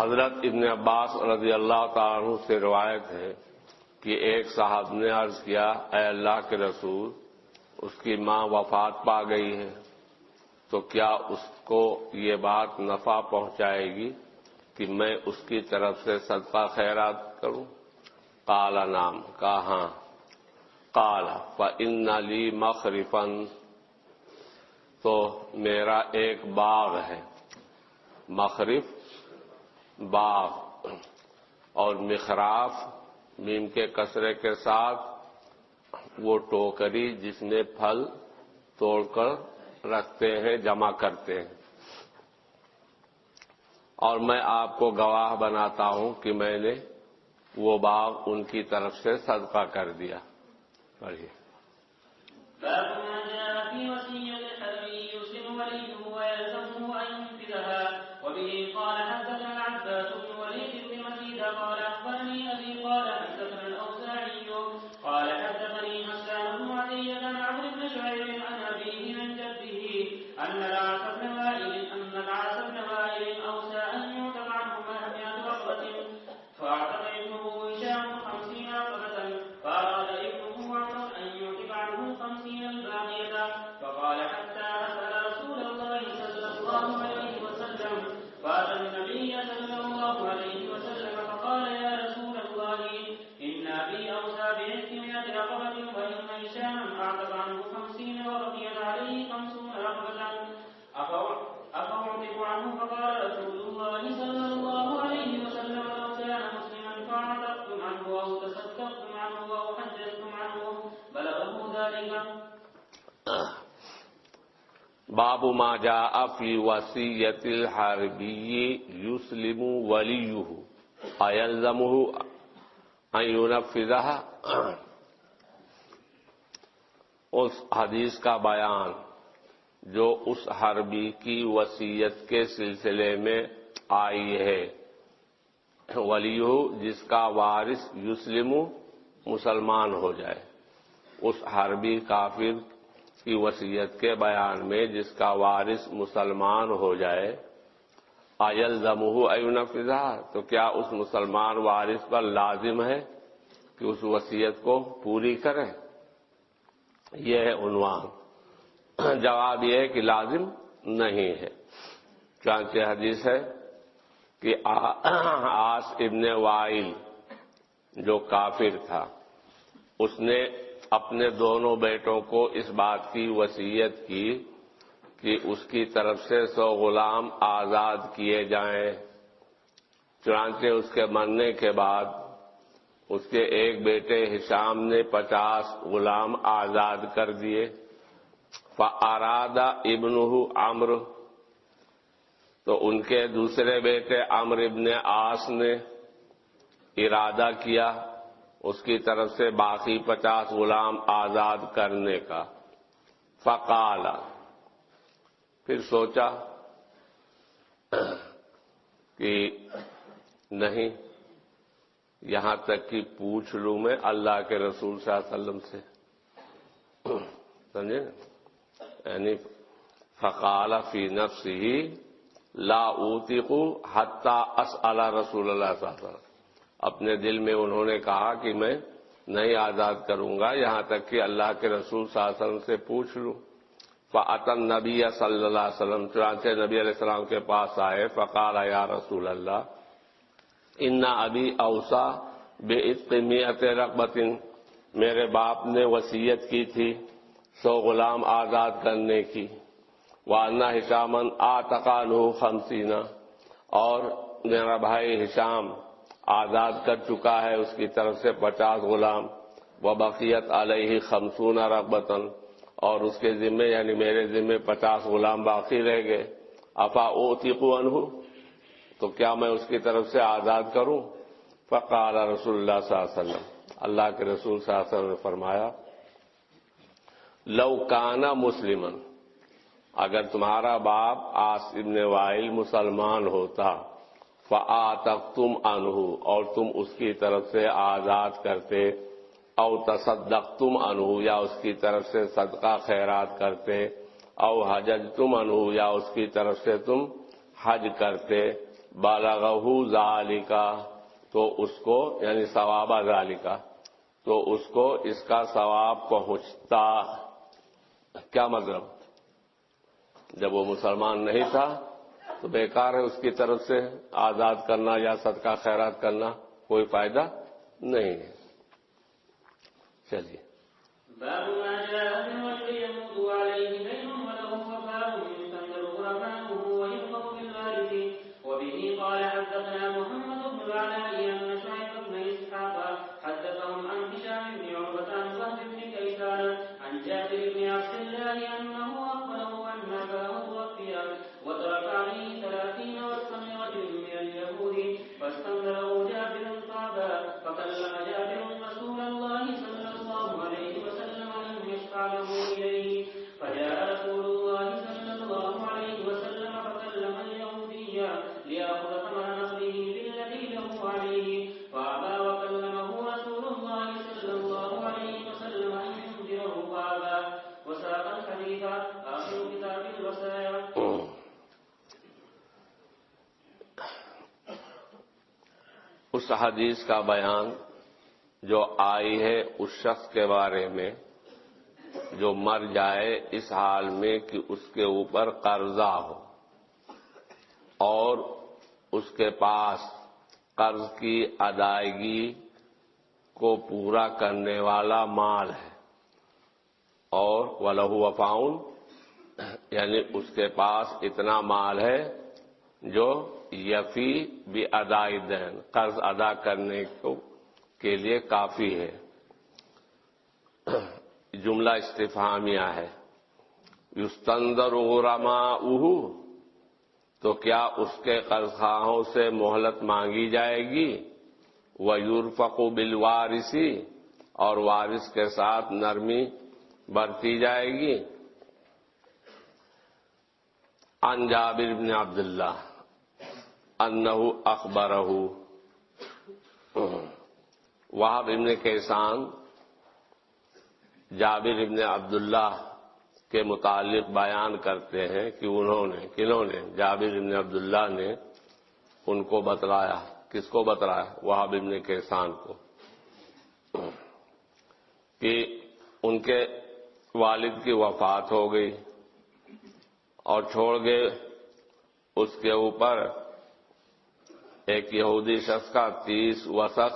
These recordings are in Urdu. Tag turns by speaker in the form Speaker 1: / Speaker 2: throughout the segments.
Speaker 1: حضرت ابن عباس رضی اللہ تعالیٰ عنہ سے روایت ہے کہ ایک صاحب نے عرض کیا، اے اللہ کے رسول، اس کی ماں وفات پا گئی ہے، تو کیا اس کو یہ بات نفع پہنچائے گی کہ میں اس کی طرف سے صدقہ خیرات کروں؟ قال نعم، کہا ہاں۔ قال فإن لی مخرفا، تو میرا ایک باغ ہے، مخرف باغ، اور مخراف میم کے کسرے کے ساتھ وہ ٹوکری جس میں پھل توڑ کر رکھتے ہیں، جمع کرتے ہیں، اور میں آپ کو گواہ بناتا ہوں کہ میں نے وہ باغ ان کی طرف سے صدقہ کر دیا۔ پڑھیے۔
Speaker 2: باب ما جاء في وصية الحربي يسلم وليه ويلزمه أن ينفذها. وبه قال حدثنا العباس بن وليد بن مزيد قال أخبرني أبي قال حدثنا الأوزاعي قال حدثني حسان بن عطية عن عمرو بن شعيب عن أبيه عن جده أن العاص بن وائل أوصى أن يعتق عنه 100 رقبة، فاعتق ابنه هشام 50 رقبة، فأراد ابنه عمرو أن يعتق عنه 50 الباقية، فقال حتى أسأل رسول الله صلى الله عليه وسلم، فأتى النبي صلى الله عليه وسلم فقال يا رسول الله إن أبي أوصى بعتق 100 رقبة وإن هشاما أعتق عنه 50 وبقيت عليه 50 رقبة، أفأعتق عنه؟ فقال رسول الله صلى الله عليه وسلم لو كان مسلما فأعتقتم عنه أو تصدقتم عنه أو حججتم عنه، بلغه ذلك۔
Speaker 1: باب ما جاء فی وصیۃ الحربی یسلم ولیہ ایلزمہ ان ینفذها، اس حدیث کا بیان جو اس حربی کی وصیت کے سلسلے میں آئی ہے، ولیہ جس کا وارث یسلم مسلمان ہو جائے، اس حربی کافر کی وصیت کے بیان میں جس کا وارث مسلمان ہو جائے، ایلزمہ ان ینفذها، تو کیا اس مسلمان وارث پر لازم ہے کہ اس وصیت کو پوری کرے؟ یہ ہے عنوان۔ جواب یہ ہے کہ لازم نہیں ہے، چنانچہ حدیث ہے کہ عاص ابن وائل جو کافر تھا، اس نے اپنے دونوں بیٹوں کو اس بات کی وصیت کی کہ اس کی طرف سے 100 غلام آزاد کیے جائیں، چنانچہ اس کے مرنے کے بعد اس کے ایک بیٹے ہشام نے 50 غلام آزاد کر دیے، فاراد ابنہ عمرو، تو ان کے دوسرے بیٹے عمرو ابن عاص نے ارادہ کیا اس کی طرف سے باقی 50 غلام آزاد کرنے کا، فقال، پھر سوچا کہ نہیں، یہاں تک کہ پوچھ لوں میں اللہ کے رسول صلی اللہ علیہ وسلم سے، سمجھے؟ یعنی فقال فی نفسہ لا اوتق حتی اسأل رسول اللہ صلی اللہ علیہ وسلم، اپنے دل میں انہوں نے کہا کہ میں نہیں آزاد کروں گا یہاں تک کہ اللہ کے رسول صلی اللہ علیہ وسلم سے پوچھ لوں۔ فأتى النبی صلی اللہ علیہ وسلم، چنانچہ نبی علیہ السلام کے پاس آئے، فقال یا رسول اللہ ان ابی اوصى بعتق 100 رقبۃ، میرے باپ نے وصیت کی تھی 100 غلام آزاد کرنے کی، وأن ہشاما اعتق عنہ 50، اور میرا بھائی ہشام آزاد کر چکا ہے اس کی طرف سے 50 غلام، وبقیت علیہ 50 رغبۃ، اور اس کے ذمے یعنی میرے ذمے 50 غلام باقی رہ گئے، افا اوتق عنہ، تو کیا میں اس کی طرف سے آزاد کروں؟ فقال رسول اللہ صلی اللہ علیہ وسلم، اللہ کے رسول صلی اللہ علیہ وسلم نے فرمایا، لو کان مسلما، اگر تمہارا باپ عاص ابن وائل مسلمان ہوتا، فآتقتم عنہ، اور تم اس کی طرف سے آزاد کرتے، او تصدقتم عنہ، یا اس کی طرف سے صدقہ خیرات کرتے، او حججتم عنہ، یا اس کی طرف سے تم حج کرتے، بالغہو ذالکا، تو اس کو یعنی ثواب ذالکا، تو اس کو اس کا ثواب پہنچتا۔ کیا مطلب؟ جب وہ مسلمان نہیں تھا تو بیکار ہے اس کی طرف سے آزاد کرنا یا صدقہ خیرات کرنا، کوئی فائدہ نہیں ہے۔ چلیے
Speaker 2: باب ما جاء في الرجل يموت عليه دين وله وفاء تنظر غرماؤه وينفق بالوارث. وبه قال حدثنا محمد بن العلاء أن شعيب بن إسحاق حدثهم عن هشام بن عروة عن وهب بن كيسان عن جابر بن عبد الله أنه أخبره أن أباه توفي وترك عليه 30 وسقا لرجل من اليهود فاستنذره جابر صعبا فكلم جابر رسول الله صلى الله عليه وسلم أن يشفع له إليه فجاء رسول الله صلى الله عليه وسلم فكلم اليهودي ليأخذ ثمن نخله بالذي له عليه فأبى وكلمه رسول الله صلى الله عليه وسلم أن ينذره فأبى. وساق الحديث آخر كتاب الوصايا.
Speaker 1: اس حدیث کا بیان جو آئی ہے اس شخص کے بارے میں جو مر جائے اس حال میں کہ اس کے اوپر قرضہ ہو اور اس کے پاس قرض کی ادائیگی کو پورا کرنے والا مال ہے، اور وَلَهُ وَفَاءٌ یعنی اس کے پاس اتنا مال ہے جو یفی بِأَدَاءِ الدَّین قرض ادا کرنے کے لیے کافی ہے۔ جملہ استفہامیہ ہے۔ یستنظر غرماؤہ، تو کیا اس کے قرض خواہوں سے مہلت مانگی جائے گی؟ وَيُرْفَقُ بِالْوَارِثِ، اور وارث کے ساتھ نرمی برتی جائے گی۔ عن جابر بن عبداللہ انہ اخبرہ، وہب ابن کیسان جابر ابن عبداللہ کے متعلق بیان کرتے ہیں کہ کنہوں نے جابر ابن عبداللہ نے ان کو بتلایا۔ کس کو بتلایا؟ وہب ابن کیسان کو، کہ ان کے والد کی وفات ہو گئی اور چھوڑ گئے اس کے اوپر ایک یہودی شخص کا 30 وسق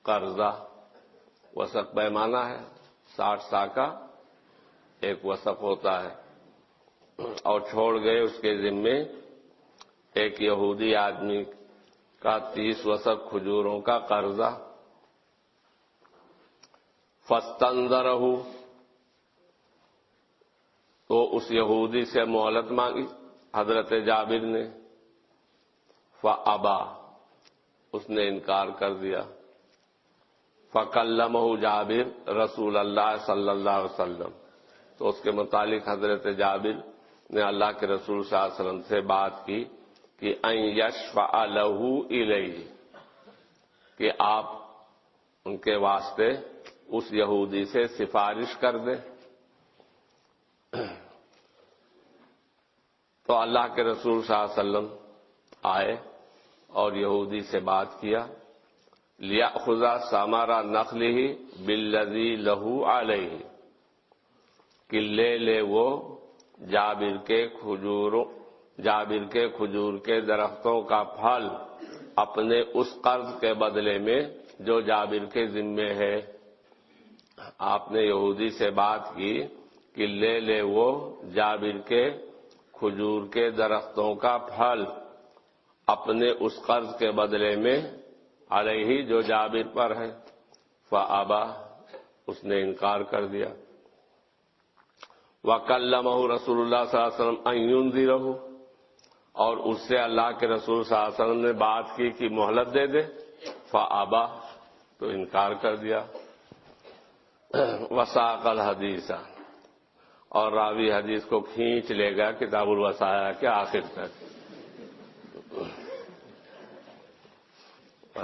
Speaker 1: قرضہ۔ وسق پیمانہ ہے، 60 سا کا ایک وسق ہوتا ہے، اور چھوڑ گئے اس کے ذمے ایک یہودی آدمی کا 30 وسق کھجوروں کا قرضہ۔ فاستنظرہ، تو اس یہودی سے مہلت مانگی حضرت جابر نے۔ فابا، اس نے انکار کر دیا۔ فکلمہ جابر رسول اللہ صلی اللہ علیہ وسلم، تو اس کے متعلق حضرت جابر نے اللہ کے رسول صلی اللہ علیہ وسلم سے بات کی کہ ان یشفع لہ الیہ، کہ آپ ان کے واسطے اس یہودی سے سفارش کر دیں۔ تو اللہ کے رسول صلی اللہ علیہ وسلم آئے اور یہودی سے بات کیا۔ لیأخذ ثمر نخلہ بالذی لہ علیہ، کہ لے وہ جابر کے کھجور کے درختوں کا پھل اپنے اس قرض کے بدلے میں جو جابر کے ذمے ہے۔ آپ نے یہودی سے بات کی کہ لے وہ جابر کے کھجور کے درختوں کا پھل اپنے اس قرض کے بدلے میں علیہ جو جابر پر ہے۔ فابا، اس نے انکار کر دیا۔ وکلمہ رسول اللہ صلی اللہ علیہ وسلم ان ینذرہ، اور اس سے اللہ کے رسول صلی اللہ علیہ وسلم نے بات کی کہ مہلت دے دے۔ فابا، تو انکار کر دیا۔ وساق الحدیث، اور راوی حدیث کو کھینچ لے گا کتاب الوصایا کے آخر تک۔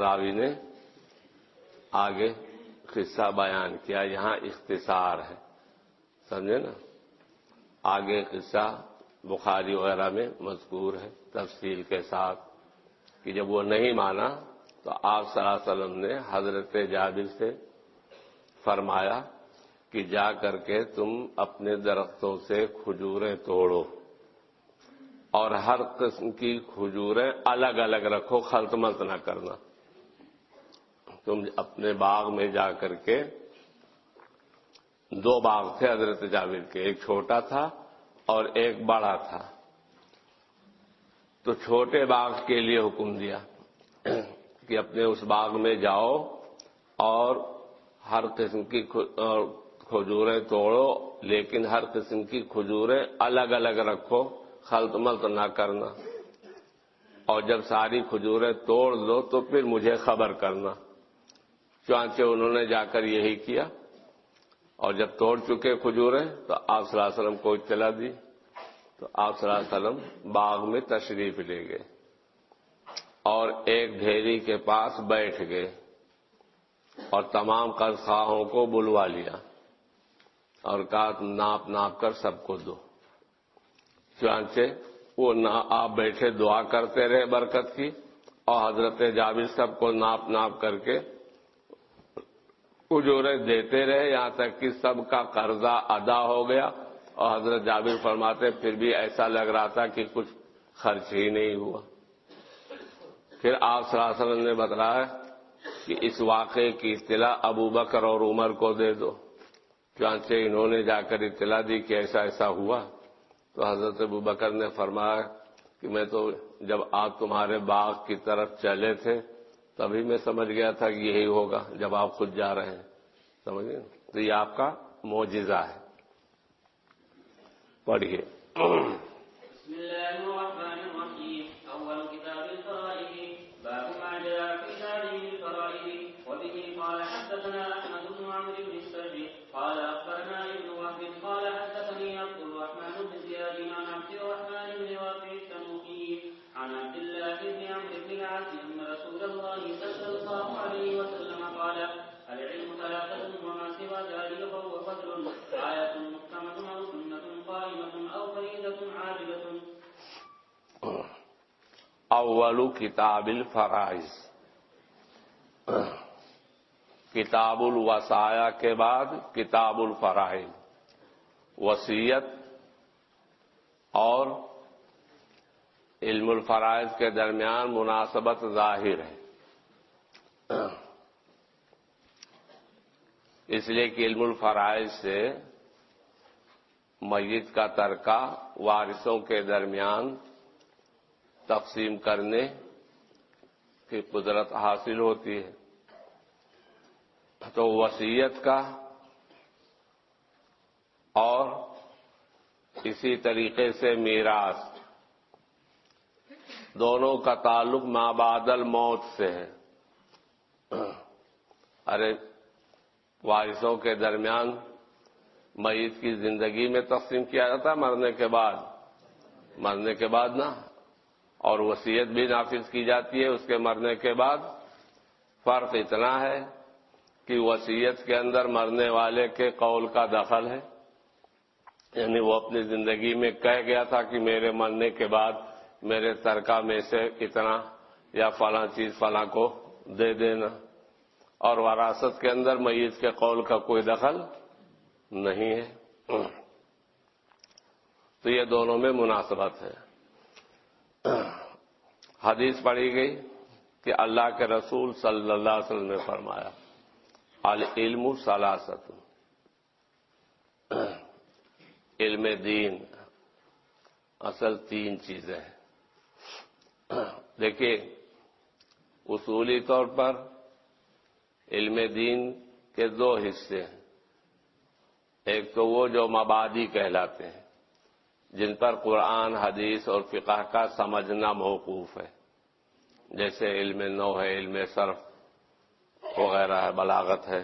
Speaker 1: راوی نے آگے قصہ بیان کیا، یہاں اختصار ہے، سمجھے نا؟ آگے قصہ بخاری وغیرہ میں مذکور ہے تفصیل کے ساتھ۔ کہ جب وہ نہیں مانا تو آپ صلی اللہ علیہ وسلم نے حضرت جابر سے فرمایا کہ جا کر کے تم اپنے درختوں سے کھجوریں توڑو اور ہر قسم کی کھجوریں الگ الگ رکھو، خلط ملط نہ کرنا۔ تم اپنے باغ میں جا کر کے، دو باغ تھے حضرت جابر کے، ایک چھوٹا تھا اور ایک بڑا تھا، تو چھوٹے باغ کے لیے حکم دیا کہ اپنے اس باغ میں جاؤ اور ہر قسم کی کھجوریں توڑو، لیکن ہر قسم کی کھجوریں الگ الگ رکھو، خلط ملط نہ کرنا، اور جب ساری کھجوریں توڑ لو تو پھر مجھے خبر کرنا۔ چنانچہ انہوں نے جا کر یہی کیا، اور جب توڑ چکے کھجوریں تو آپ صلی اللہ علیہ وسلم کو اطلاع دی، تو آپ صلی اللہ علیہ وسلم باغ میں تشریف لے گئے اور ایک ڈھیری کے پاس بیٹھ گئے اور تمام قرض خواہوں کو بلوا لیا اور کہا ناپ ناپ کر سب کو دو۔ چنانچہ وہ آپ بیٹھے دعا کرتے رہے برکت کی، اور حضرت جابر سب کو ناپ ناپ کر کے کھجوریں دیتے رہے، یہاں تک کہ سب کا قرضہ ادا ہو گیا، اور حضرت جابر فرماتے پھر بھی ایسا لگ رہا تھا کہ کچھ خرچ ہی نہیں ہوا۔ پھر آپ صلی اللہ علیہ وسلم نے بتلایا کہ اس واقعے کی اطلاع ابو بکر اور عمر کو دے دو۔ چنانچہ انہوں نے جا کر اطلاع دی کہ ایسا ایسا ہوا، تو حضرت ابو بکر نے فرمایا کہ میں تو جب آپ تمہارے باغ کی طرف چلے تھے تبھی میں سمجھ گیا تھا کہ یہی ہوگا جب آپ خود جا رہے ہیں، سمجھے؟ تو یہ آپ کا معجزہ ہے۔ پڑھیے۔
Speaker 2: بسم اللہ الرحمن الرحیم۔ اول کتاب الفرائض، باب ما جاء في تعلیم الفرائض، وبه قال حدثنا احمد بن عمرو بن السرح قال اخبرنا ابن وهب قال حدثني عبد الرحمن بن زياد عن عبد الرحمن بن رافع التنوخي عن عبد الله بن عمرو بن العاص ان رسول الله صلى الله عليه وسلم قال العلم ثلاثة وما سوى ذلك فهو فضل، آية محكمة أو سنة قائمة أو فريضة عاجلة۔
Speaker 1: اول کتاب الفرائض، کتاب الوصایا کے بعد کتاب الفرائض، وصیت اور علم الفرائض کے درمیان مناسبت ظاہر ہے، اس لیے کہ علم الفرائض سے میت کا ترکہ وارثوں کے درمیان تقسیم کرنے کی قدرت حاصل ہوتی ہے، تو وصیت کا اور اسی طریقے سے میراث دونوں کا تعلق ما بعد الموت سے ہے۔ ارے وارثوں کے درمیان میت کی زندگی میں تقسیم کیا جاتا ہے، مرنے کے بعد نا، اور وصیت بھی نافذ کی جاتی ہے اس کے مرنے کے بعد۔ فرق اتنا ہے کہ وصیت کے اندر مرنے والے کے قول کا دخل ہے، یعنی وہ اپنی زندگی میں کہہ گیا تھا کہ میرے مرنے کے بعد میرے ترکہ میں سے اتنا یا فلاں چیز فلاں کو دے دینا، اور وراثت کے اندر میت کے قول کا کوئی دخل نہیں ہے، تو یہ دونوں میں مناسبت ہے۔ حدیث پڑھی گئی کہ اللہ کے رسول صلی اللہ علیہ وسلم نے فرمایا العلم ثلاثۃ، علم دین اصل تین چیزیں ہیں۔ دیکھیے اصولی طور پر علم دین کے دو حصے ہیں، ایک تو وہ جو مبادی کہلاتے ہیں جن پر قرآن حدیث اور فقہ کا سمجھنا موقوف ہے، جیسے علم نحو ہے، علم صرف وغیرہ ہے، بلاغت ہے،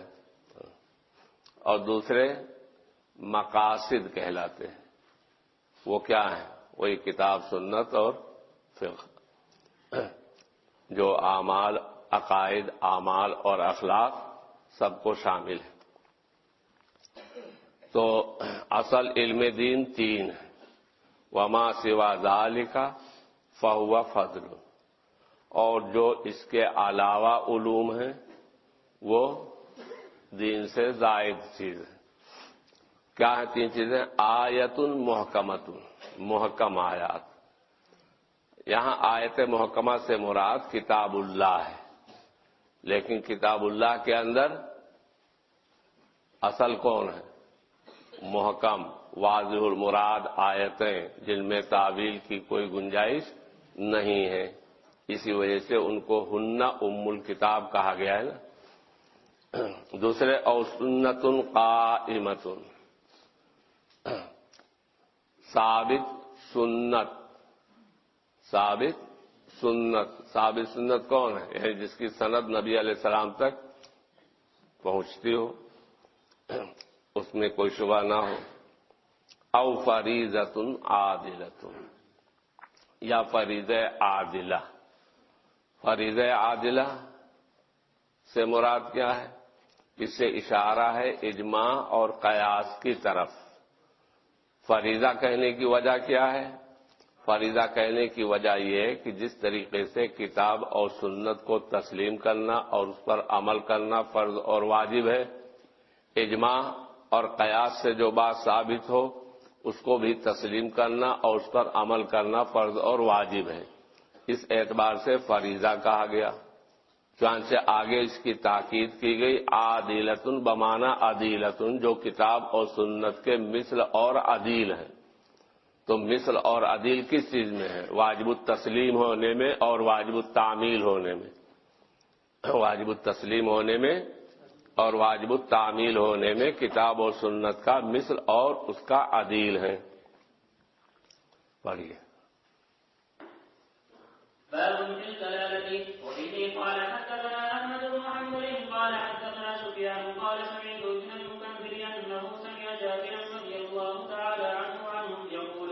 Speaker 1: اور دوسرے مقاصد کہلاتے ہیں، وہ کیا ہیں؟ وہی کتاب سنت اور فقہ، جو اعمال، عقائد، اعمال اور اخلاق سب کو شامل ہے۔ تو اصل علم دین تین ہے، وما سوا ذالک فہو فضل، اور جو اس کے علاوہ علوم ہیں وہ دین سے زائد چیز ہے۔ کیا ہے 3 چیزیں؟ آیت محکمت، محکم آیات۔ یہاں آیت محکمہ سے مراد کتاب اللہ ہے، لیکن کتاب اللہ کے اندر اصل کون ہے؟ محکم، واضح المراد آیتیں جن میں تعویل کی کوئی گنجائش نہیں ہے، اسی وجہ سے ان کو ہن ام الکتاب کہا گیا ہے نا۔ دوسرے او سنت قائمت، ثابت سنت، ثابت سنت۔ ثابت سنت کون ہے؟ یعنی جس کی سند نبی علیہ السلام تک پہنچتی ہو، اس میں کوئی شبہ نہ ہو۔ او فریضۃ عادلۃ، یا فریضہ عادلہ۔ فریضہ عادلہ سے مراد کیا ہے؟ اس سے اشارہ ہے اجماع اور قیاس کی طرف۔ فریضہ کہنے کی وجہ کیا ہے؟ فریضہ کہنے کی وجہ یہ ہے کہ جس طریقے سے کتاب اور سنت کو تسلیم کرنا اور اس پر عمل کرنا فرض اور واجب ہے، اجماع اور قیاس سے جو بات ثابت ہو اس کو بھی تسلیم کرنا اور اس پر عمل کرنا فرض اور واجب ہے۔ اس اعتبار سے فریضہ کہا گیا۔ چنانچہ آگے اس کی تاکید کی گئی، عادلۃ بمعنی عدیلۃ، جو کتاب اور سنت کے مثل اور عدیل ہیں۔ تو مثل اور عدیل کس چیز میں ہے؟ واجب التسلیم ہونے میں اور واجب التعمیل ہونے میں۔ واجب التسلیم ہونے میں اور واجب التعمیل ہونے میں کتاب اور سنت کا مثل اور اس کا عدیل ہے۔ پڑھیے۔
Speaker 2: باب في الدلالة. وفيه قال حدثنا أحمد بن محمد قال حدثنا سفيان قال سمعت ابن المنذر أنه سمع جابرا رضي الله تعالى عنه يقول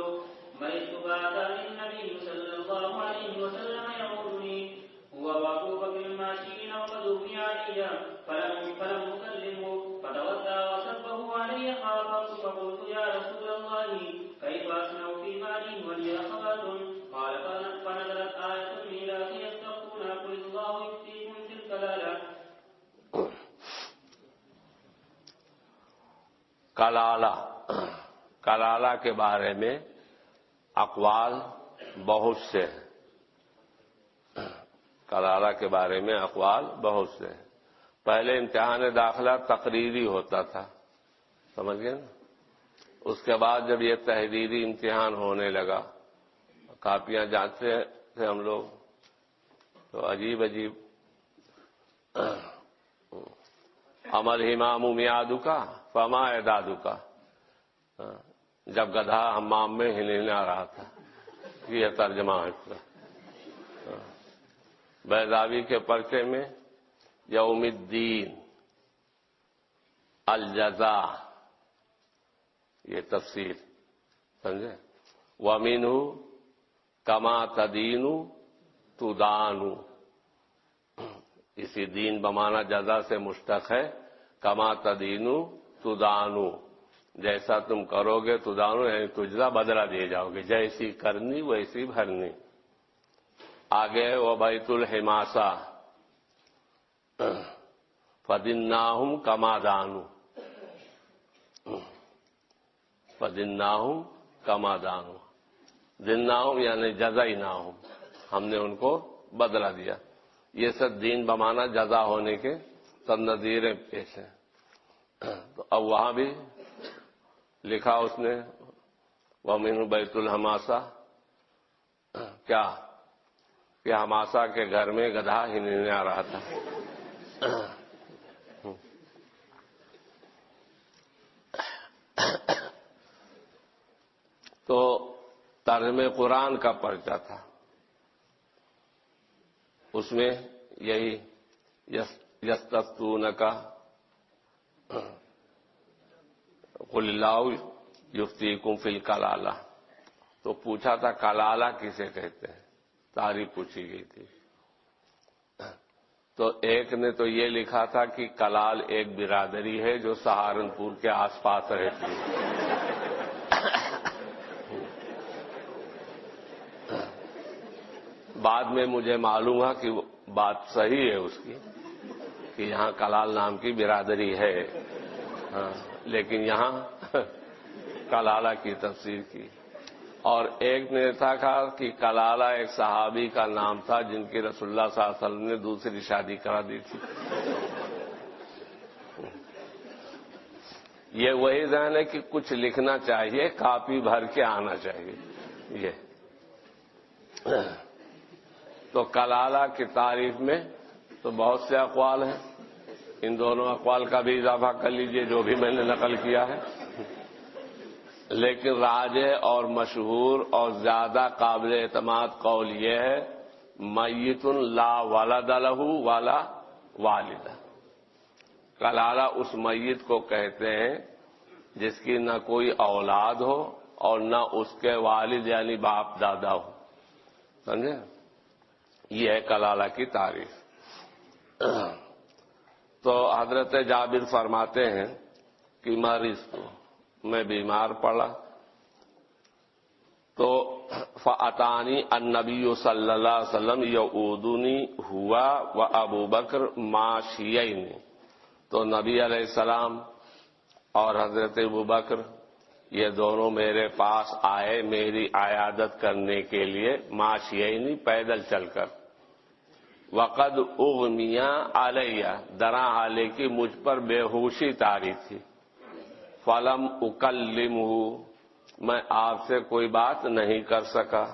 Speaker 2: مرضت فأتاني النبي صلى الله عليه وسلم يعودني هو وأبو بكر ماشيين وقد أغمي علي فلم أكلمه فتوضأ وسبه علي فقلت يا رسول الله كيف أصنع في مالي ولي أخوات؟ قال فنزلت آية الميراث يستفتون قل الله يفتيكم في الكلالة۔
Speaker 1: کلالہ کے بارے میں اقوال بہت سے ہیں۔ کلالہ کے بارے میں اقوال بہت سے ہیں۔ پہلے امتحان داخلہ تقریری ہوتا تھا، سمجھ گئے نا؟ اس کے بعد جب یہ تحریری امتحان ہونے لگا، کاپیاں جانچتے تھے ہم لوگ تو عجیب عجیب عمل ہمام میادو کا فما اعدادو کا، جب گدھا حمام میں ہلنے آ رہا تھا، یہ ترجمہ ہے اس کا۔ بیضاوی کے پرچے میں یوم الدین، الجزا، یہ تفسیر سمجھے۔ وَمِنْهُ کما تدینو تدانو، اسی دین بمانا جزا سے مشتق ہے۔ کما تدینو تدانو، جیسا تم کرو گے تدانو یعنی تجزا، بدلہ دیے جاؤ گے، جیسی کرنی ویسی بھرنی۔ آگے وہ بیت الحماسہ، فدناہم کما دانو، فدناہم کما دانو، دناہم یعنی جزیناہم، ہم نے ان کو بدلہ دیا۔ یہ سب دین بمانا جزا ہونے کے سب نظیریں پیش ہیں۔ تو اب وہاں بھی لکھا اس نے وَمِنْهُ بیت الحماسہ، کیا کہ حماسہ کے گھر میں گدھا ہلنے آ رہا تھا۔ تو ترجمہ قرآن کا پرچہ تھا، اس میں یہی یستفتونک قل اللہ یفتیکم فی الکلالہ، تو پوچھا تھا کلالہ کسے کہتے ہیں، تعریف پوچھی گئی تھی۔ تو ایک نے تو یہ لکھا تھا کہ کلال ایک برادری ہے جو سہارنپور کے آس پاس رہتی ہے۔ بعد میں مجھے معلوم ہے کہ بات صحیح ہے اس کی کہ یہاں کلال نام کی برادری ہے، ہاں، لیکن یہاں کلالہ کی تفسیر کی۔ اور ایک نے تھا کہ کلالہ ایک صحابی کا نام تھا جن کی رسول اللہ صلی اللہ علیہ وسلم نے دوسری شادی کرا دی تھی۔ یہ وہی ذہن ہے کہ کچھ لکھنا چاہیے، کاپی بھر کے آنا چاہیے۔ یہ تو کلالہ کی تعریف میں تو بہت سے اقوال ہیں، ان دونوں اقوال کا بھی اضافہ کر لیجئے جو بھی میں نے نقل کیا ہے، لیکن راجح اور مشہور اور زیادہ قابل اعتماد قول یہ ہے میت لا ولد لہ ولا والدہ۔ کلالہ اس میت کو کہتے ہیں جس کی نہ کوئی اولاد ہو اور نہ اس کے والد یعنی باپ دادا ہو، سمجھے؟ یہ ہے کلالہ کی تعریف۔ تو حضرت جابر فرماتے ہیں کہ مریض تو میں بیمار پڑا تو فاتانی النبی صلی اللہ علیہ وسلم یعودنی ہوا و ابو بکر ماشیین، تو نبی علیہ السلام اور حضرت ابو بکر یہ دونوں میرے پاس آئے میری عیادت کرنے کے لیے، ماشیین پیدل چل کر، وقد اغمیہ علیہ درا حالے کی مجھ پر بے ہوشی طاری تھی، فلم اکلمہ میں آپ سے کوئی بات نہیں کر سکا،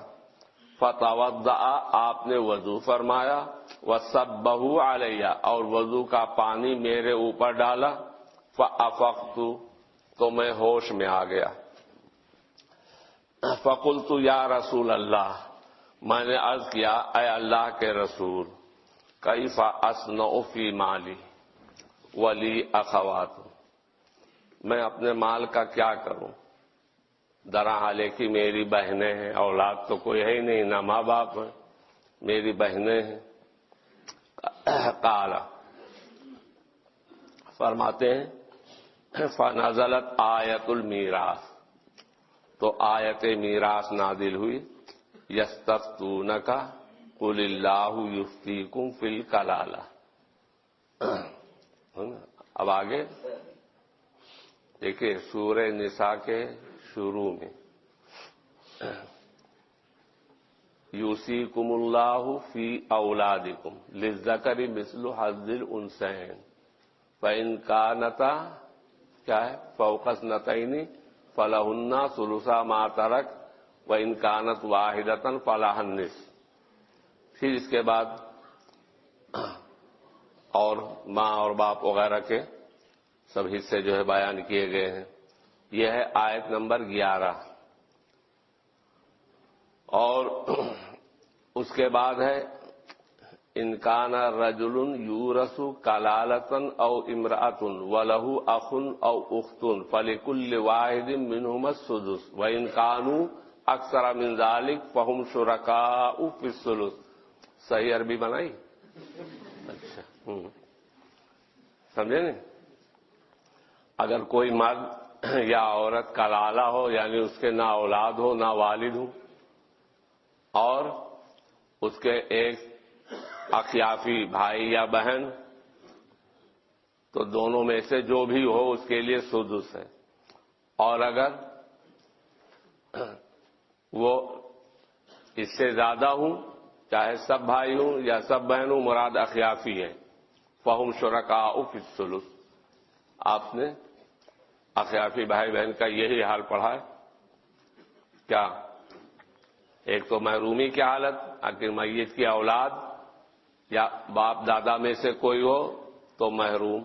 Speaker 1: فتوضأ آپ نے وضو فرمایا، وصبہ علیہ اور وضو کا پانی میرے اوپر ڈالا، فافقت تو میں ہوش میں آ گیا، فقلت یا رسول اللہ میں نے عرض کیا اے اللہ کے رسول، کیف اصنع فی مالی ولی اخوات، میں اپنے مال کا کیا کروں، درا حالے کی میری بہنیں ہیں، اولاد تو کوئی ہے ہی نہیں، نہ ماں باپ ہیں، میری بہنیں ہیں۔ قال فرماتے ہیں فنزلت آیت المیراث، تو آیت میراث نازل ہوئی، یستفتونک قل اللہ یفتیکم فی الکلالہ۔ اب آگے دیکھیے سورہ نساء کے شروع میں یوصیکم اللہ فی اولادکم للذکر مثل حظ الانثیین فإن کانتا کیا ہے فوق اثنتین فلہن ثلثا ما ترک وإن کانت واحدۃ فلہا النصف۔ پھر اس کے بعد اور ماں اور باپ وغیرہ کے سب حصے جو ہے بیان کیے گئے ہیں۔ یہ ہے آیت نمبر 11، اور اس کے بعد ہے ان کان رجل یورث کلالۃ او امرأۃ ولہ اخ او اخت فلکل واحد منہما السدس وان کانوا اکثر من ذلک فہم شرکاء فی الثلث۔ صحیح عربی بنائی؟ اچھا، سمجھے نہیں؟ اگر کوئی مرد یا عورت کلالہ ہو یعنی اس کے نہ اولاد ہو نہ والد ہو، اور اس کے ایک اخیافی بھائی یا بہن، تو دونوں میں سے جو بھی ہو اس کے لیے سدس ہے، اور اگر وہ اس سے زیادہ ہوں چاہے سب بھائی ہوں یا سب بہن ہوں، مراد اخیافی ہے، فہم شرکاء فی الثلث۔ آپ نے اخیافی بھائی بہن کا یہی حال پڑھا ہے کیا؟ ایک تو محرومی کی حالت، اگر میت کی اولاد یا باپ دادا میں سے کوئی ہو تو محروم،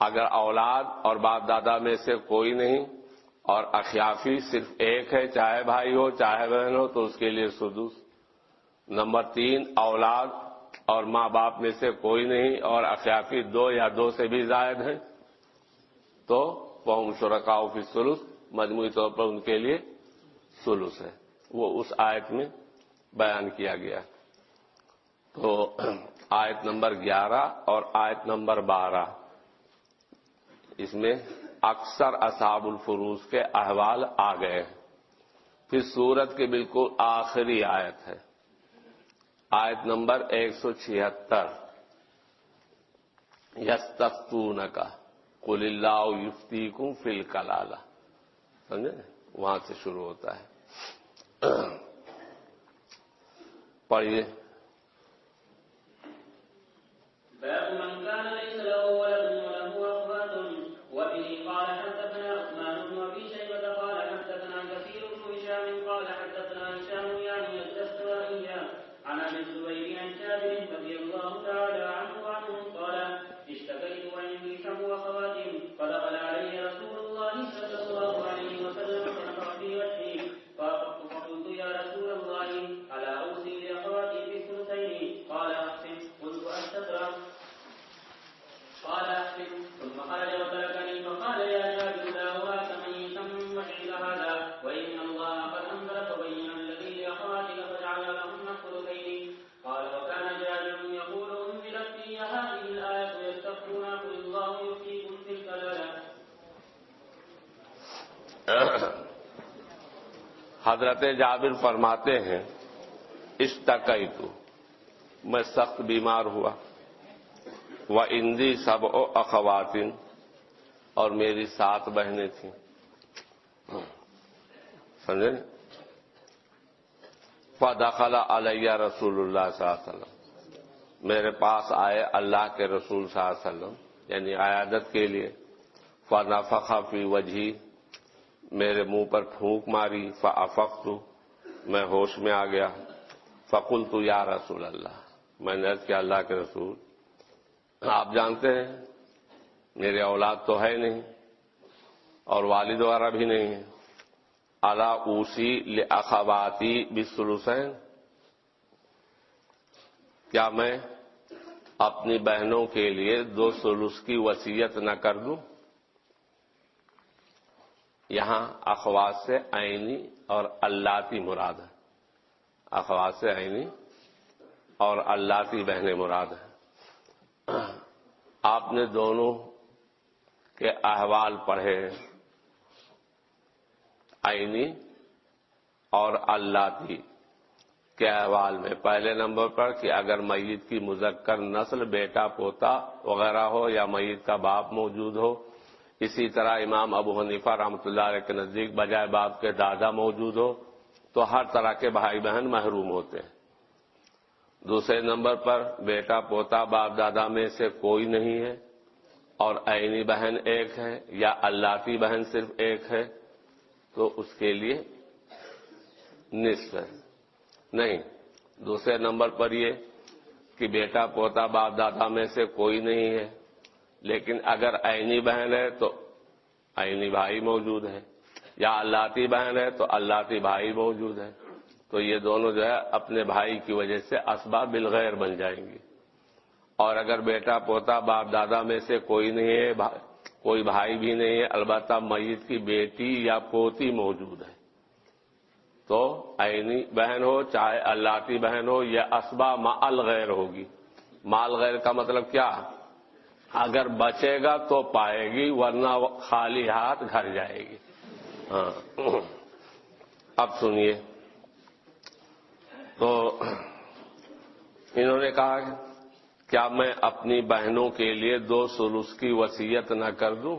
Speaker 1: اگر اولاد اور باپ دادا میں سے کوئی نہیں اور اخیافی صرف ایک ہے، چاہے بھائی ہو چاہے بہن ہو، تو اس کے لیے سدس۔ نمبر 3 اولاد اور ماں باپ میں سے کوئی نہیں اور اخیافی 2 یا 2 سے بھی زائد ہیں، تو فہم شرکاء فی الثلث، مجموعی طور پر ان کے لیے ثلث ہے، وہ اس آیت میں بیان کیا گیا۔ تو آیت نمبر 11 اور آیت نمبر 12 اس میں اکثر اصحاب الفروض کے احوال آ گئے ہیں۔ پھر سورت کی بالکل آخری آیت ہے آیت نمبر 176 یستفتونک قل اللہ یفتیکم فی الکلالہ، سمجھے؟ وہاں سے شروع ہوتا ہے. پڑھیے.
Speaker 2: باب من كان ليس له ولد وله أخوات وبه قال حدثنا عثمان بن أبي شيبة قال حدثنا كثير بن هشام قال حدثنا هشام يعني الدستوائي عن أبي الزبير عن جابر رضي الله تعالى عنه وعنهم قال اشتكيت وعندي 7 أخوات فدخل علي رسول الله صلى الله عليه وسلم فنفخ في وجهي فقلت يا رسول الله ألا أوصي لأخواتي بالثلثين؟ قال أحسن. قلت أستطرق؟ قال أحسن. ثم خرج وتركني فقال يا جابر لا أراك ميتا وشهد هذا وإن الله قد أنزل فبين الذي لأخواتك فجعل لهن الثلثين. قال وكان جابر يقول أنزلت في هذه الآية يستفتون قل الله يفتيكم في الكلالة.
Speaker 1: حضرت جابر فرماتے ہیں اشتکیت، میں سخت بیمار ہوا، وعندی 7 اخوات، اور میری 7 بہنیں تھیں. سمجھے؟ فدخل علی رسول اللہ صلی اللہ علیہ وسلم، میرے پاس آئے اللہ کے رسول صلی اللہ علیہ وسلم، یعنی عیادت کے لیے. فنفخ فی وجہی، میرے منہ پر پھونک ماری. فافقت، میں ہوش میں آ گیا. فقلت یا رسول اللہ، میں نے عرض کیا اللہ کے رسول، آپ جانتے ہیں میرے اولاد تو ہے نہیں اور والد وغیرہ بھی نہیں ہے. الا اوصی لاخواتی بالثلثین، کیا میں اپنی بہنوں کے لیے 2 ثلث کی وصیت نہ کر دوں؟ یہاں اخوات سے عینی اور اللاتی مراد ہے. اخوات سے عینی اور اللاتی بہنیں مراد ہیں. آپ نے دونوں کے احوال پڑھے، عینی اور اللاتی کے احوال میں. پہلے نمبر پر کہ اگر میت کی مذکر نسل بیٹا پوتا وغیرہ ہو یا میت کا باپ موجود ہو. اسی طرح امام ابو حنیفہ رحمۃ اللہ علیہ کے نزدیک بجائے باپ کے دادا موجود ہو تو ہر طرح کے بھائی بہن محروم ہوتے ہیں. دوسرے نمبر پر بیٹا پوتا باپ دادا میں سے کوئی نہیں ہے اور عینی بہن ایک ہے یا اللاتی بہن صرف ایک ہے تو اس کے لیے نصف ہے. نہیں، دوسرے نمبر پر یہ کہ بیٹا پوتا باپ دادا میں سے کوئی نہیں ہے لیکن اگر عینی بہن ہے تو عینی بھائی موجود ہے یا اللاتی بہن ہے تو اللاتی بھائی موجود ہے. تو یہ دونوں جو ہے اپنے بھائی کی وجہ سے اسباب بالغیر بن جائیں گی. اور اگر بیٹا پوتا باپ دادا میں سے کوئی نہیں ہے، کوئی بھائی بھی نہیں ہے، البتہ میت کی بیٹی یا پوتی موجود ہے تو عینی بہن ہو چاہے اللاتی بہن ہو یہ اسباب مع الغیر ہوگی. مع الغیر کا مطلب کیا؟ اگر بچے گا تو پائے گی ورنہ خالی ہاتھ گھر جائے گی. ہاں. اب سنیے، تو انہوں نے کہا کیا میں اپنی بہنوں کے لیے 2 ثلث کی وصیت نہ کر دوں؟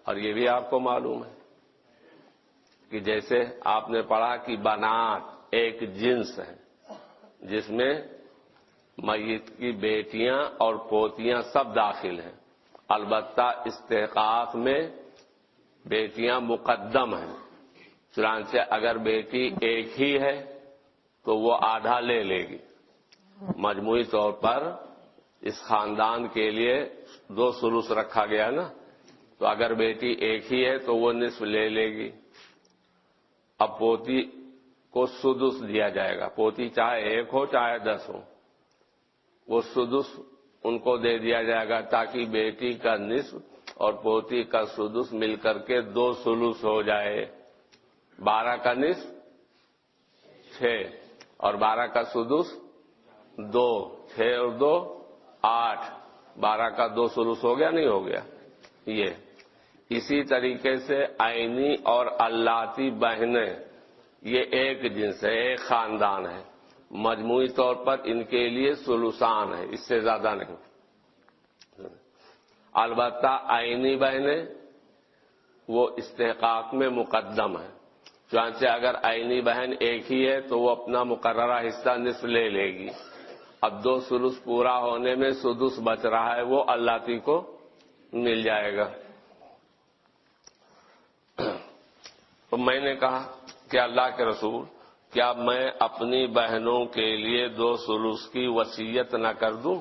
Speaker 1: اور یہ بھی آپ کو معلوم ہے کہ جیسے آپ نے پڑھا کہ بنات ایک جنس ہے جس میں میت کی بیٹیاں اور پوتیاں سب داخل ہیں. البتہ استحقاق میں بیٹیاں مقدم ہیں. چنانچہ اگر بیٹی ایک ہی ہے تو وہ آدھا لے لے گی. مجموعی طور پر اس خاندان کے لیے 2 ثلث رکھا گیا نا، تو اگر بیٹی ایک ہی ہے تو وہ نصف لے لے گی. اب پوتی کو سدس دیا جائے گا. پوتی چاہے 1 ہو چاہے 10 ہو، وہ سدس ان کو دے دیا جائے گا تاکہ بیٹی کا نصف اور پوتی کا سدس مل کر کے 2 ثلث ہو جائے. 12 کا نصف 6 اور 12 کا سدس 2، 6 اور 2 8، 12 کا 2 ثلث ہو گیا نہیں ہو گیا؟ یہ اسی طریقے سے عینی اور اللاتی بہنیں یہ ایک جنس ہے، ایک خاندان ہے. مجموعی طور پر ان کے لیے ثلثان ہے، اس سے زیادہ نہیں۔ البتہ آئینی بہنیں وہ استحقاق میں مقدم ہے، چنانچہ اگر آئینی بہن ایک ہی ہے تو وہ اپنا مقررہ حصہ نصف لے لے گی۔ اب 2 ثلث پورا ہونے میں سدس بچ رہا ہے، وہ اللاتی کو مل جائے گا۔ تو میں نے کہا کہ اللہ کے رسول، کیا میں اپنی بہنوں کے لیے 2 ثلث کی وصیت نہ کر دوں؟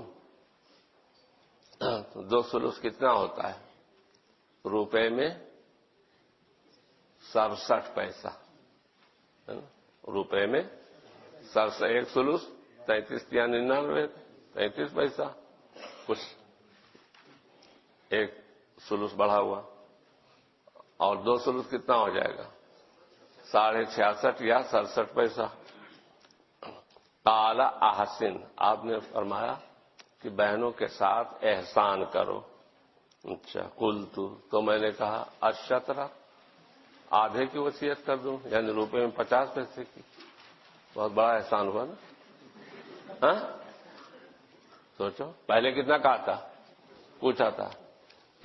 Speaker 1: 2 ثلث کتنا ہوتا ہے؟ روپے میں 67 پیسہ، روپے میں 1 ثلث 33 یا 99 33 پیسہ، کچھ 1 ثلث بڑھا ہوا، اور 2 ثلث کتنا ہو جائے گا؟ 66.5 یا 67 پیسہ۔ قال احسن، آپ نے فرمایا کہ بہنوں کے ساتھ احسان کرو۔ اچھا، قلت، تو میں نے کہا الشطر، آدھے کی وصیت کر دوں، یعنی روپے میں 50 پیسے کی؟ بہت بڑا احسان ہوا نا؟ ہاں سوچو، پہلے کتنا کہا تھا؟ پوچھا تھا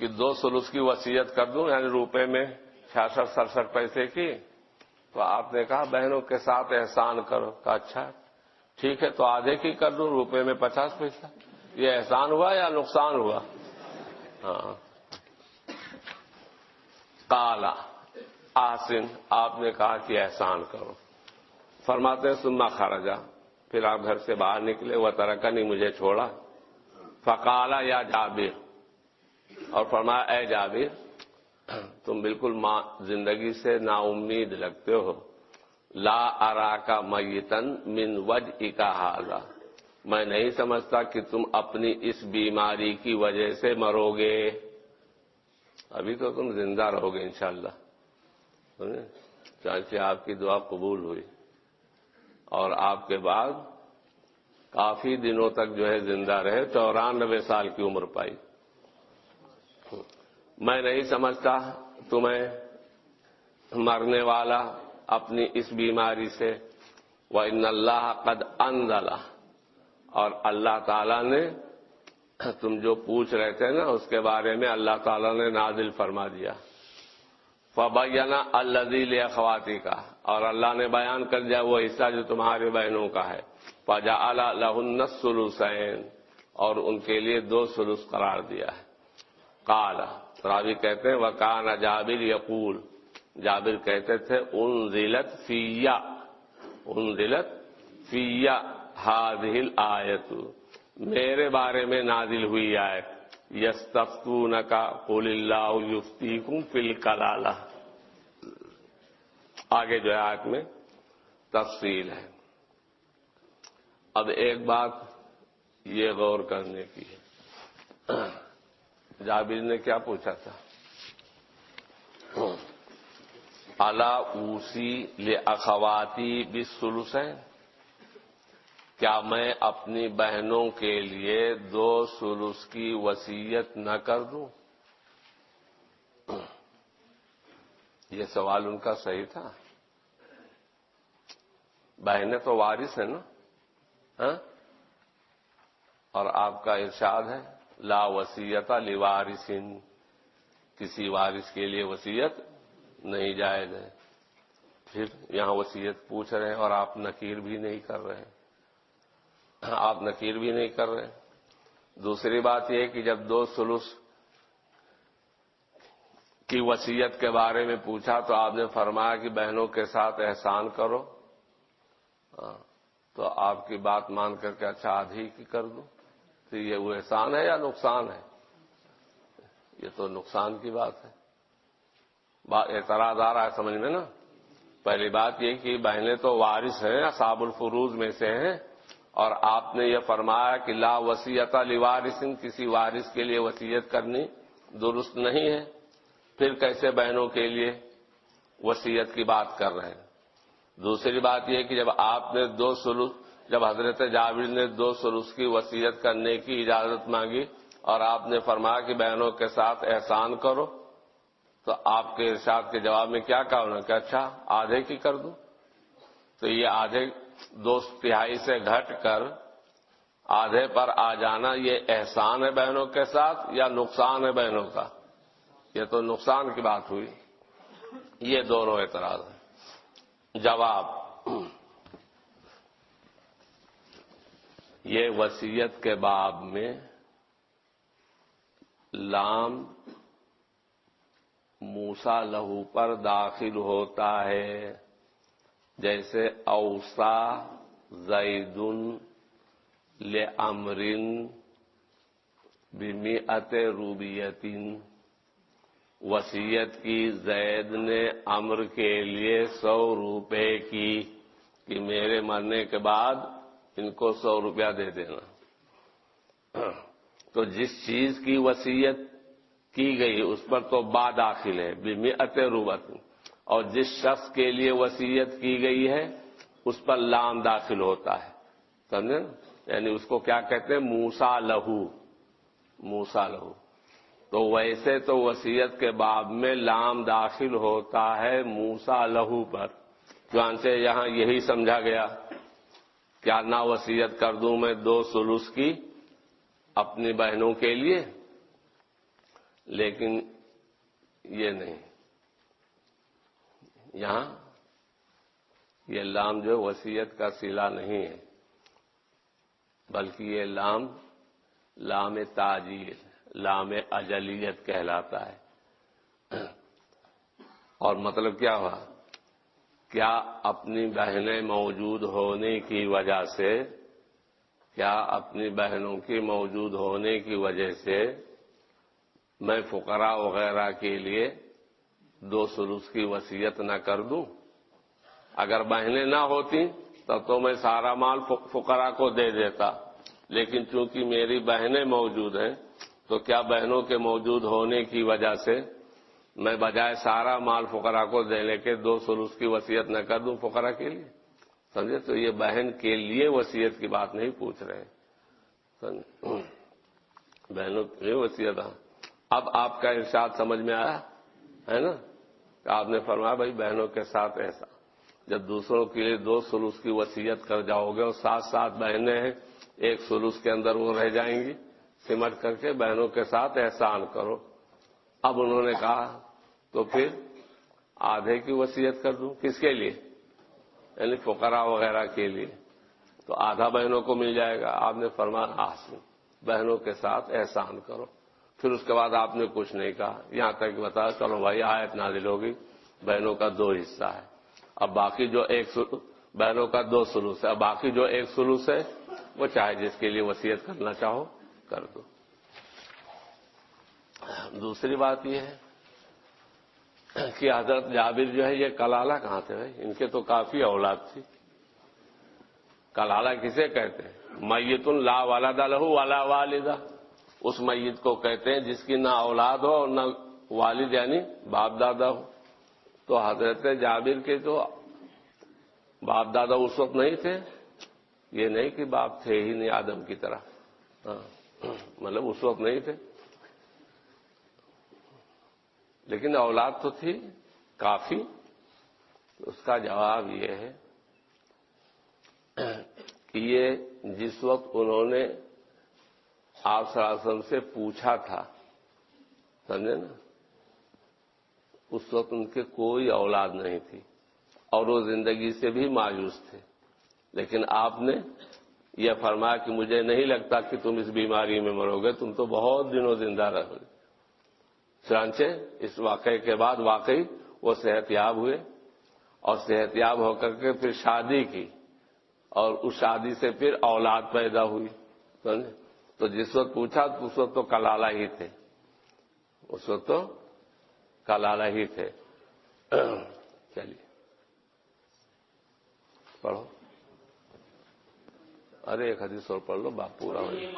Speaker 1: کہ 2 ثلث کی وصیت کر دوں، یعنی روپے میں 66-67 پیسے کی، تو آپ نے کہا بہنوں کے ساتھ احسان کرو۔ کہا اچھا ٹھیک ہے، تو آدھے کی کر دوں، روپے میں 50 پیسہ۔ یہ احسان ہوا یا نقصان ہوا؟ ہاں۔ قال احسن، آپ نے کہا کہ احسان کرو۔ فرماتے ہیں ثم خرجا، پھر آپ گھر سے باہر نکلے، وترکنی، مجھے چھوڑا۔ فقال یا جابر، اور فرمایا اے جابر، تم بالکل زندگی سے نا امید لگتے ہو۔ لا اراک میتا من وجعک ھذا، میں نہیں سمجھتا کہ تم اپنی اس بیماری کی وجہ سے مرو گے، ابھی تو تم زندہ رہو گے انشاءاللہ۔ چانچہ آپ کی دعا قبول ہوئی، اور آپ کے بعد کافی دنوں تک جو ہے زندہ رہے، 94 سال کی عمر پائی۔ میں نہیں سمجھتا تمہیں مرنے والا اپنی اس بیماری سے۔ وَإِنَّ اللَّهَ قَدْ أَنزَلَ، اور اللہ تعالیٰ نے، تم جو پوچھ رہے تھے نا اس کے بارے میں اللہ تعالیٰ نے نازل فرما دیا۔ فَبَيَّنَ الَّذِي لِأَخَوَاتِكَ، اور اللہ نے بیان کر دیا وہ حصہ جو تمہارے بہنوں کا ہے۔ فَجَعَلَ لَهُنَّ الثُّلُثَيْنِ، اور ان کے لیے 2 ثلث قرار دیا ہے۔ قال، راوی کہتے ہیں وَكَانَ جابر یقول، جابر کہتے تھے انزلت فی هذه الآیت، میرے بارے میں نازل ہوئی آیت، یستفتونک قل اللہ یفتیکم فی الکلالہ۔ آگے جو ہے آیت میں تفصیل ہے۔ اب ایک بات یہ غور کرنے کی ہے، جابر نے کیا پوچھا تھا؟ الا اوصی لاخواتی بالثلثین، کیا میں اپنی بہنوں کے لیے 2 ثلث کی وصیت نہ کر دوں؟ یہ سوال ان کا صحیح تھا۔ بہنیں تو وارث ہیں نا، ہاں؟ اور آپ کا ارشاد ہے لا وصیت لوارث، کسی وارث کے لیے وصیت نہیں جائز ہے۔ پھر یہاں وصیت پوچھ رہے ہیں اور آپ نکیر بھی نہیں کر رہے، دوسری بات یہ کہ جب 2 ثلث کی وصیت کے بارے میں پوچھا تو آپ نے فرمایا کہ بہنوں کے ساتھ احسان کرو، تو آپ کی بات مان کر کے اچھا آدھی کی کر دوں، تو یہ وہ احسان ہے یا نقصان ہے؟ یہ تو نقصان کی بات ہے۔ اعتراض آ رہا ہے سمجھ میں نا؟ پہلی بات یہ کہ بہنیں تو وارث ہیں، اصحاب الفروض میں سے ہیں، اور آپ نے یہ فرمایا کہ لا وصیت لوارث، کسی وارث کے لیے وصیت کرنی درست نہیں ہے، پھر کیسے بہنوں کے لیے وصیت کی بات کر رہے ہیں؟ دوسری بات یہ کہ جب آپ نے 2 ثلث، جب حضرت جابر نے 2 ثلث کی وصیت کرنے کی اجازت مانگی اور آپ نے فرمایا کہ بہنوں کے ساتھ احسان کرو، تو آپ کے ارشاد کے جواب میں کیا کہا انہوں نے کہ اچھا آدھے کی کر دوں؟ تو یہ آدھے 2/3 سے گھٹ کر آدھے پر آ جانا یہ احسان ہے بہنوں کے ساتھ یا نقصان ہے بہنوں کا؟ یہ تو نقصان کی بات ہوئی. یہ دونوں اعتراض ہیں. جواب، یہ وصیت کے باب میں لام موسیٰ لہو پر داخل ہوتا ہے، جیسے اوصا زید لعمر بمئۃ روبیۃ، وصیت کی زید نے عمر کے لیے 100 روپے کی کہ میرے مرنے کے بعد ان کو 100 روپیہ دے دینا. تو جس چیز کی وصیت کی گئی اس پر تو با داخل ہے بمئۃ روبیۃ، اور جس شخص کے لیے وصیت کی گئی ہے اس پر لام داخل ہوتا ہے. سمجھے؟ یعنی اس کو کیا کہتے ہیں؟ موسیٰ لہو. موسیٰ لہو. تو ویسے تو وصیت کے باب میں لام داخل ہوتا ہے موسیٰ لہو پر، چنانچہ یہاں یہی سمجھا گیا کیا نہ وصیت کر دوں میں 2/3 کی اپنی بہنوں کے لیے، لیکن یہ نہیں. یہاں یہ لام جو وصیت کا صلہ نہیں ہے، بلکہ یہ لام تعجیل، لام اجلیت کہلاتا ہے. اور مطلب کیا ہوا؟ کیا اپنی بہنیں موجود ہونے کی وجہ سے، کیا اپنی بہنوں کی موجود ہونے کی وجہ سے میں فقراء وغیرہ کے لیے 2/3 کی وصیت نہ کر دوں؟ اگر بہنیں نہ ہوتی تب تو میں سارا مال فقراء کو دے دیتا، لیکن چونکہ میری بہنیں موجود ہیں تو کیا بہنوں کے موجود ہونے کی وجہ سے میں بجائے سارا مال فقراء کو دینے کے 2/3 کی وصیت نہ کر دوں فقراء کے لیے؟ سمجھے؟ تو یہ بہن کے لیے وصیت کی بات نہیں پوچھ رہے. بہنوں کے لیے وصیت. اب آپ کا ارشاد سمجھ میں آیا ہے نا کہ آپ نے فرمایا بھائی بہنوں کے ساتھ ایسا، جب دوسروں کے لیے 2/3 کی وصیت کر جاؤ گے اور 7 بہنیں ہیں، 1/3 کے اندر وہ رہ جائیں گی، سمٹ کر کے بہنوں کے ساتھ احسان کرو. اب انہوں نے کہا تو پھر آدھے کی وصیت کر دوں. کس کے لیے؟ یعنی فقراء وغیرہ کے لیے، تو آدھا بہنوں کو مل جائے گا. آپ نے فرمایا آسن، بہنوں کے ساتھ احسان کرو. پھر اس کے بعد آپ نے کچھ نہیں کہا، یہاں تک بتایا چلو بھائی آیت نازل ہوگی بہنوں کا 2 حصہ ہے، اب باقی جو بہنوں کا 2/3 ہے، اب باقی جو 1/3 ہے وہ چاہے جس کے لیے وصیت کرنا چاہو کر دو. دوسری بات یہ ہے کہ حضرت جابر جو ہے یہ کلالہ کہاں تھے بھائی؟ ان کے تو کافی اولاد تھی. کلالہ کسے کہتے ہیں؟ میت لا ولد لہ ولا والدہ. اس میت کو کہتے ہیں جس کی نہ اولاد ہو اور نہ والد یعنی باپ دادا ہو. تو حضرت جابر کے تو باپ دادا اس وقت نہیں تھے، یہ نہیں کہ باپ تھے ہی نہیں آدم کی طرح، مطلب اس وقت نہیں تھے، لیکن اولاد تو تھی کافی. اس کا جواب یہ ہے کہ یہ جس وقت انہوں نے آپ صلی اللہ علیہ وسلم سے پوچھا تھا، سمجھے نا، اس وقت ان کے کوئی اولاد نہیں تھی اور وہ زندگی سے بھی مایوس تھے. لیکن آپ نے یہ فرمایا کہ مجھے نہیں لگتا کہ تم اس بیماری میں مرو گے، تم تو بہت دنوں زندہ رہو گے. چنانچہ اس واقعے کے بعد واقعی وہ صحت یاب ہوئے اور صحت یاب ہو کر کے پھر شادی کی اور اس شادی سے پھر اولاد پیدا ہوئی. تو جس وقت پوچھا تو اس وقت تو کلالہ ہی تھے، اس وقت تو کلالہ ہی تھے. چلیے پڑھو. ارے ایک حدیث اور پڑھ لو باپ پورا ہو جائے.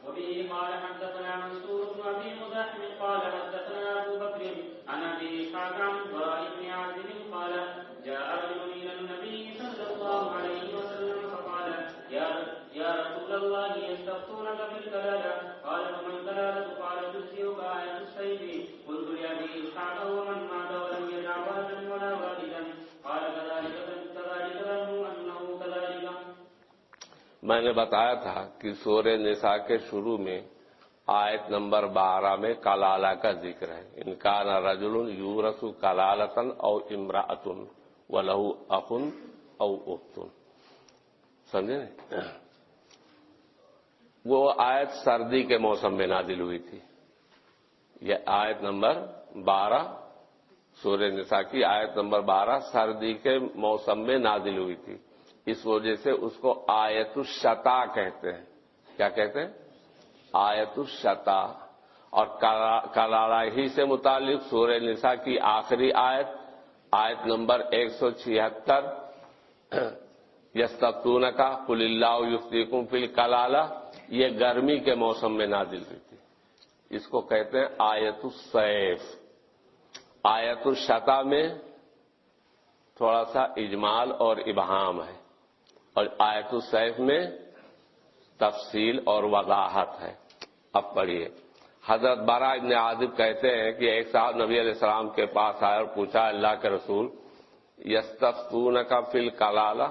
Speaker 2: وبه قال حدثنا منصور بن ابي مزاحم قال حدثنا ابو بكر عن ابي اسحاق عن البراء بن عازب قال جاء رجل الى النبي صلى الله عليه وسلم فقال يا
Speaker 1: میں نے بتایا تھا کہ سورہ نساء کے شروع میں آیت نمبر 12 میں کلالہ کا ذکر ہے. ان کان رجل یورث کلالۃ او امرأۃ ولہ اخ او اخت. سمجھے؟ وہ آیت سردی کے موسم میں نازل ہوئی تھی. یہ آیت نمبر 12 سورہ نساء کی آیت نمبر 12 سردی کے موسم میں نازل ہوئی تھی. اس وجہ سے اس کو آیت الشتا کہتے ہیں. کیا کہتے ہیں؟ آیت الشتا. اور کلالہ ہی سے متعلق سورہ نساء کی آخری آیت نمبر 176 یستفتونک قل اللہ یفتیکم فی الکلالہ، یہ گرمی کے موسم میں نازل ہوئی تھی. اس کو کہتے ہیں آیت الصیف. آیت الشتا میں تھوڑا سا اجمال اور ابہام ہے، اور آیت الصیف میں تفصیل اور وضاحت ہے. اب پڑھیے. حضرت براء ابن عازب کہتے ہیں کہ ایک صاحب نبی علیہ السلام کے پاس آئے اور پوچھا، اللہ کے رسول یستفتونک فی الکلالہ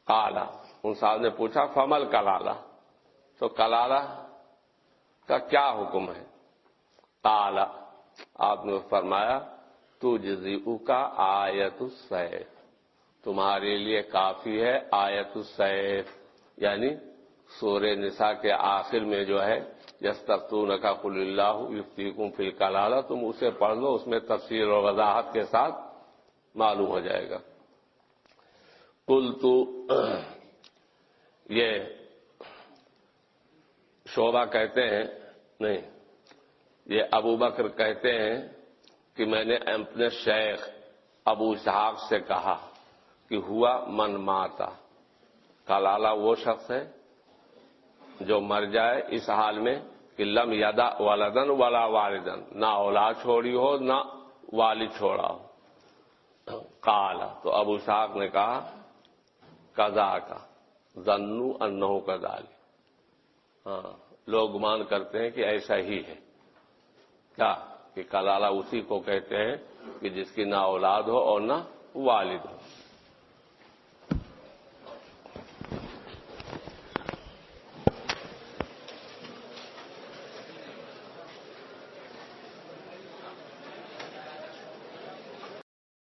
Speaker 1: قال، ان صاحب نے پوچھا فمل کلالہ، تو کلالہ کا کیا حکم ہے؟ قال، آپ نے فرمایا تجزئک آیت السیف، تمہارے لیے کافی ہے آیت السیف، یعنی سورہ نساء کے آخر میں جو ہے یستفتونک قل اللہ یفتیکم فی الکلالہ، تم اسے پڑھ لو، اس میں تفصیل اور وضاحت کے ساتھ معلوم ہو جائے گا. قلت، یہ شعبہ کہتے ہیں، نہیں، یہ ابو بکر کہتے ہیں کہ میں نے اپنے شیخ ابو اسحاق سے کہا کہ ہوا من ماتا، کلالہ وہ شخص ہے جو مر جائے اس حال میں کہ لم یدا ولدن ولا والدن، نہ اولاد چھوڑی ہو نہ والد چھوڑا ہو. قال، تو ابو اسحاق نے کہا قضا کا ظنوا انہ کذالک، ہاں لوگ گمان کرتے ہیں کہ ایسا ہی ہے. کیا کہ کلالہ اسی کو کہتے ہیں کہ جس کی نہ اولاد ہو اور نہ والد ہو.